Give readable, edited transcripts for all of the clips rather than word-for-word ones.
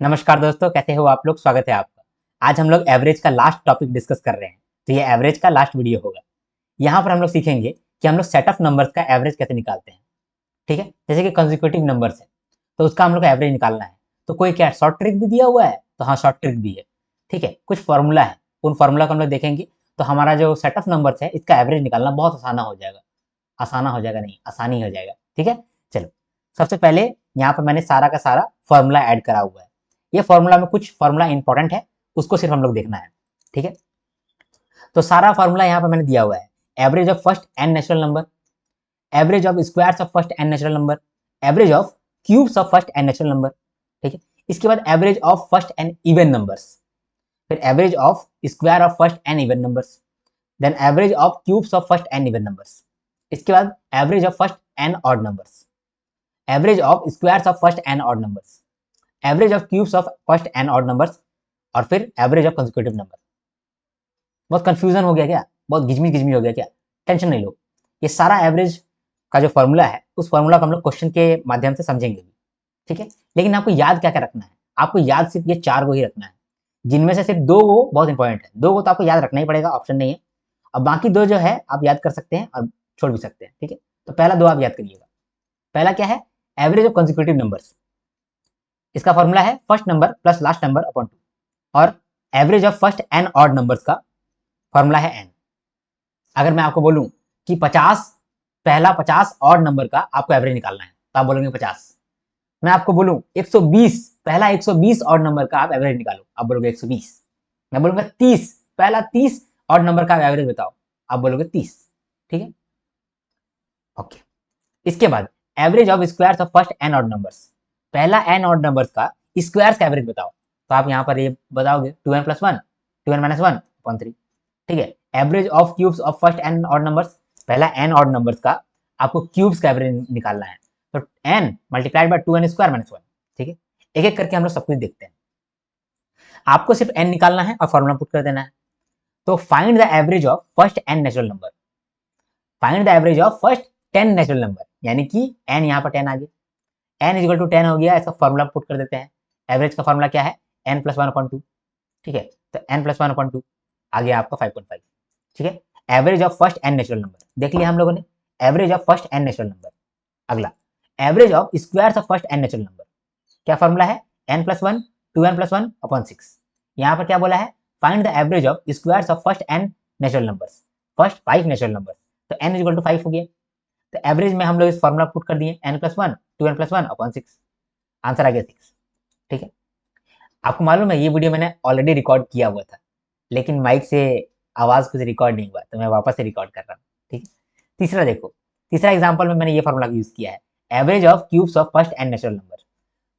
नमस्कार दोस्तों, कैसे हो आप लोग। स्वागत है आपका। आज हम लोग एवरेज का लास्ट टॉपिक डिस्कस कर रहे हैं। तो ये एवरेज का लास्ट वीडियो होगा। यहाँ पर हम लोग सीखेंगे कि हम लोग सेट ऑफ नंबर्स का एवरेज कैसे निकालते हैं। ठीक है, जैसे कि कंसेक्यूटिव नंबर्स है तो उसका हम लोग एवरेज निकालना है। तो कोई क्या शॉर्ट ट्रिक भी दिया हुआ है, तो हाँ शॉर्ट ट्रिक भी है। ठीक है, कुछ फॉर्मूला है, उन फॉर्मूला को हम लोग देखेंगे। तो हमारा जो सेट ऑफ नंबर्स है इसका एवरेज निकालना बहुत आसाना हो जाएगा। आसाना हो जाएगा नहीं, आसानी हो जाएगा। ठीक है, चलो सबसे पहले यहाँ पर मैंने सारा का सारा फॉर्मूला ऐड करा हुआ है। ये फॉर्मूला में कुछ फॉर्मूला इंपॉर्टेंट है, उसको सिर्फ हम लोग देखना है। ठीक है, तो सारा फॉर्मूला यहाँ पर मैंने दिया हुआ है। Average of first n natural number, average of squares of first n natural number, average of cubes of first n natural number. ठीक है, इसके बाद average of first n even numbers, फिर average of square of first n even numbers, then average of cubes of first n even numbers. इसके बाद average of first n odd numbers, average of squares of first n odd numbers, average of cubes of first n odd numbers, और फिर average of consecutive number. बहुत confusion हो गया क्या, बहुत गिजमी गिजमी हो गया क्या? टेंशन नहीं लो, ये सारा एवरेज का जो फॉर्मूला है उस फॉर्मूला को हम लोग क्वेश्चन के माध्यम से समझेंगे भी। ठीक है, लेकिन आपको याद क्या क्या रखना है? आपको याद सिर्फ ये 4 को ही रखना है, जिनमें से सिर्फ 2 को बहुत इंपॉर्टेंट है। 2 को तो आपको याद रखना ही पड़ेगा, ऑप्शन नहीं है। अब बाकी 2 जो है आप याद कर सकते हैं और छोड़ भी सकते हैं। ठीक है, तो पहला 2 आप याद करिएगा। पहला क्या है? Average of consecutive numbers. इसका फॉर्मूला है first number plus last number upon 2। और average of first n odd numbers का फॉर्मूला है एन। अगर मैं आपको बोलूं कि 50 पहला 50 ऑड नंबर का आपको एवरेज निकालना है तो आप बोलोगे 50। मैं आपको बोलूं 120 पहला 120 ऑड नंबर का आप एवरेज निकालो, आप बोलोगे 120। मैं बोलूंगा 30 पहला 30 ऑड नंबर का एवरेज बताओ, आप बोलोगे 30। ठीक है, ओके। इसके बाद average of squares of first n odd numbers, पहला एन ऑड नंबर्स का स्क्वायर्स का एवरेज बताओ, तो आप यहाँ पर ये बताओगे 2n + 1 2n - 1 अपॉन 3। ठीक है, average of cubes of first n odd numbers, पहला एन ऑड नंबर्स का आपको क्यूब्स का एवरेज निकालना है, तो n मल्टीप्लाइड बाय 2n² - 1। ठीक है, एक एक करके हम लोग सब कुछ देखते हैं। आपको सिर्फ n निकालना है और फॉर्मूला पुट कर देना है। तो find the average of first n natural number, find the average of first 10 natural number, यानी कि n यहाँ पर 10 आ गया, n इक्वल टू 10 हो गया। इसका फॉर्मूला पुट कर देते हैं। एवरेज का फॉर्मूला क्या है? n + 1/2। ठीक है, तो n + 1/2 आ गया आपका 5.5। ठीक है, average of first n natural number देख लिया हम लोगों ने, average of first n natural number. अगला average of squares of first n natural number, क्या फॉर्मूला है? n + 1 2n + 1 upon 6। यहाँ पर क्या बोला है? Find the average of squares of first n natural numbers, first 5 natural number. तो n equal to 5 हो गया। तो एवरेज में हम लोग इस फॉर्मूला पुट कर दिए, n + 1 2n + 1 अपॉन 6। आंसर आ गया 6। ठीक है, आपको मालूम है ये वीडियो मैंने ऑलरेडी रिकॉर्ड किया हुआ था, लेकिन माइक से आवाज कुछ रिकॉर्ड नहीं हुआ, तो मैं वापस से रिकॉर्ड कर रहा हूँ। ठीक है, तीसरा देखो, तीसरा एग्जाम्पल में मैंने ये फॉर्मूला यूज किया है, average of cubes of first n natural number.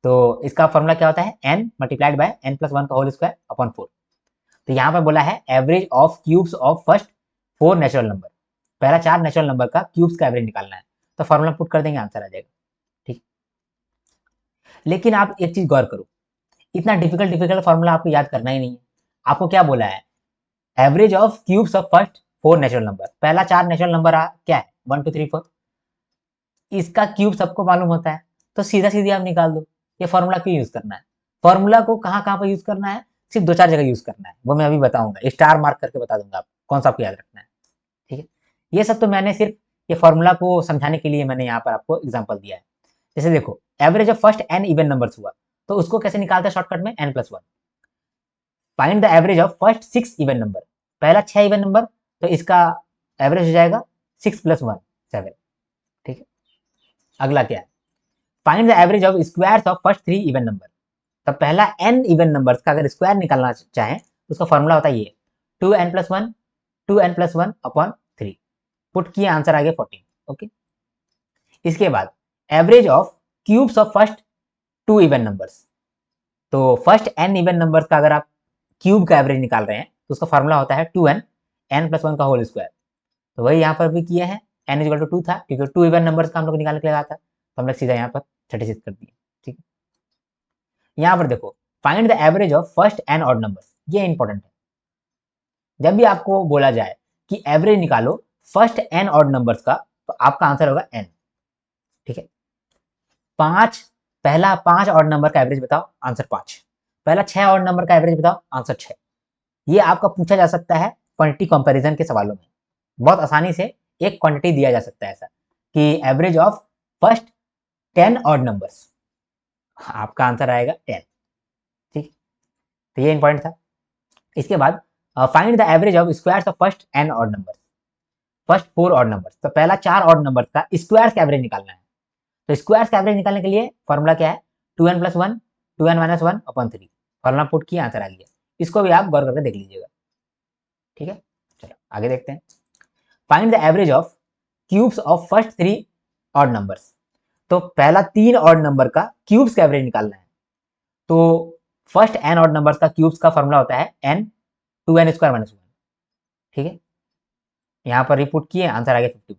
तो इसका फॉर्मूला क्या होता है? n मल्टीप्लाइड बाय n + 1 का होल स्क्वायर अपॉन 4। तो यहाँ पर बोला है average of cubes of first 4 natural number, पहला 4 नेचुरल नंबर का क्यूब्स का एवरेज निकालना है। तो फॉर्मूला पुट कर देंगे, आंसर आ जाएगा। ठीक, लेकिन आप एक चीज गौर करो, इतना डिफिकल्ट फॉर्मूला आपको याद करना ही नहीं है। आपको क्या बोला है? Average of cubes of first 4 natural number, पहला 4 नेचुरल नंबर क्या है? 1 2 3 4। इसका क्यूब सबको मालूम होता है, तो सीधा सीधी आप निकाल दो। ये फॉर्मूला क्यों यूज करना है? फॉर्मूला को कहाँ कहाँ पर यूज करना है? सिर्फ 2 4 जगह यूज करना है, वो मैं अभी बताऊंगा, स्टार मार्क करके बता दूंगा आप कौन सा आपको याद रखना है। ठीक है, ये सब तो मैंने सिर्फ ये फॉर्मूला को समझाने के लिए मैंने यहाँ पर आपको एग्जाम्पल दिया है। जैसे देखो, average of first n even numbers हुआ, तो उसको कैसे निकालते हैं शॉर्टकट में? n + 1। Find the average of first 6 even number, पहला 6 इवन नंबर, तो इसका एवरेज हो जाएगा 6 + 1 7। ठीक है, अगला क्या है? Find the average of squares of first 3 even number. तो पहला n इवन नंबर्स का अगर स्क्वायर निकालना चाहें तो उसका फॉर्मूला होता है ये 2n + 1 2n + 1 अपॉन 3। पुट किए, आंसर आ गया 14। ओके, इसके बाद average of cubes of first 2 even numbers, तो फर्स्ट n इवन नंबर्स का अगर आप क्यूब का एवरेज निकाल रहे हैं तो उसका फॉर्मूला होता है 2n n + 1 का होल स्क्वायर। तो वही यहाँ पर भी किए हैं, n = 2 था क्योंकि 2 इवन नंबर्स का हम लोग निकालने के लिए था, तो हम लोग सीधा यहाँ पर 36 कर दिए। ठीक है, यहाँ पर देखो, find the average of first n odd numbers, ये इंपॉर्टेंट है। जब भी आपको बोला जाए कि एवरेज निकालो फर्स्ट n ऑड नंबर्स का, तो आपका आंसर होगा n। ठीक है, 5 पहला 5 ऑड नंबर का एवरेज बताओ, आंसर 5। पहला 6 ऑड नंबर का एवरेज बताओ, आंसर 6। ये आपका पूछा जा सकता है क्वांटिटी कंपैरिजन के सवालों में। बहुत आसानी से एक क्वांटिटी दिया जा सकता है ऐसा कि average of first 10 odd numbers, आपका आंसर आएगा 10। ठीक, तो ये इंपॉर्टेंट था। इसके बाद find the average of squares of first n odd numbers, first 4 odd numbers. तो पहला 4 ऑड नंबर्स का स्क्वायर्स का एवरेज निकालना है। तो स्क्वायर्स का एवरेज निकालने के लिए फॉर्मूला क्या है, 2n + 1 2n - 1/3। फॉर्मूला पुट किया, आंसर आ गया। इसको भी आप गौर करके देख लीजिएगा। ठीक है, चलो आगे देखते हैं। Find the average of cubes of first 3 odd numbers. तो पहला 3 ऑड नंबर का क्यूब्स का एवरेज निकालना है। तो फर्स्ट n ऑड नंबर्स का क्यूब्स का फॉर्मूला होता है n 2n² - 1। ठीक है, यहाँ पर रिपुट किए, आंसर आ गया 51।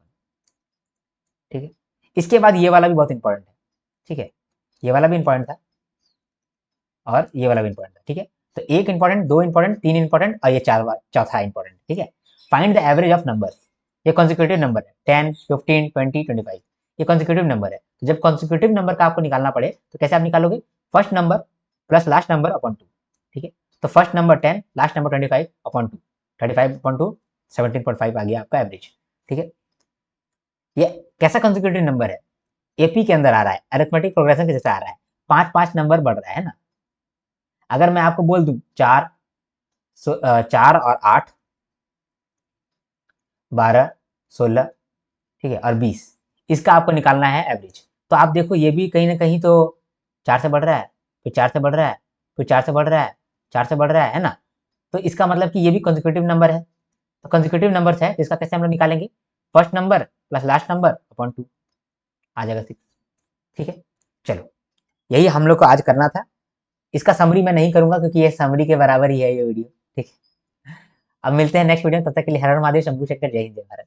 ठीक है, इसके बाद ये वाला भी बहुत इंपॉर्टेंट है। ठीक है, ये वाला भी इंपॉर्टेंट था और ये वाला भी इंपॉर्टेंट था। ठीक है, तो एक इंपॉर्टेंट, दो इंपॉर्टेंट, तीन इंपॉर्टेंट और ये चौथा इंपॉर्टेंट। ठीक है, find the average of numbers. ये कॉन्सिक्यूटिव नंबर है, 10 15 20 25। ये कॉन्सिक्यूटिव नंबर है। तो जब कॉन्सिक्यूटिव नंबर का आपको निकालना पड़े तो कैसे आप निकालोगे, first number plus last number upon 2। ठीक है, तो first number 10, last number 25 upon 2, 35 upon 2 17.5 आ गया आपका एवरेज। ठीक है, ये कैसा कॉन्सिक्यूटिव नंबर है, एपी के अंदर आ रहा है, अरिथमेटिक प्रोग्रेशन के जैसा आ रहा है, 5 नंबर बढ़ रहा है ना। अगर मैं आपको बोल दूं 4 4 और 8 12 16, ठीक है, और 20, इसका आपको निकालना है एवरेज। तो आप देखो ये भी कहीं ना कहीं तो 4 से बढ़ रहा है, फिर 4 से बढ़ रहा है, फिर 4 से बढ़ रहा है, 4 से बढ़ रहा है ना। तो इसका मतलब कि ये भी कंसेक्यूटिव नंबर है। तो कंसेक्यूटिव नंबर है, तो इसका कैसे हम लोग निकालेंगे, first number plus last number upon 2 आ जाएगा 6। ठीक है, चलो यही हम लोग को आज करना था। इसका समरी मैं नहीं करूंगा क्योंकि ये समरी के बराबर ही है ये वीडियो। ठीक है, अब मिलते हैं नेक्स्ट वीडियो में, तब तक के लिए हर हर महादेव, शंभू शंकर, जय हिंद जय भारत।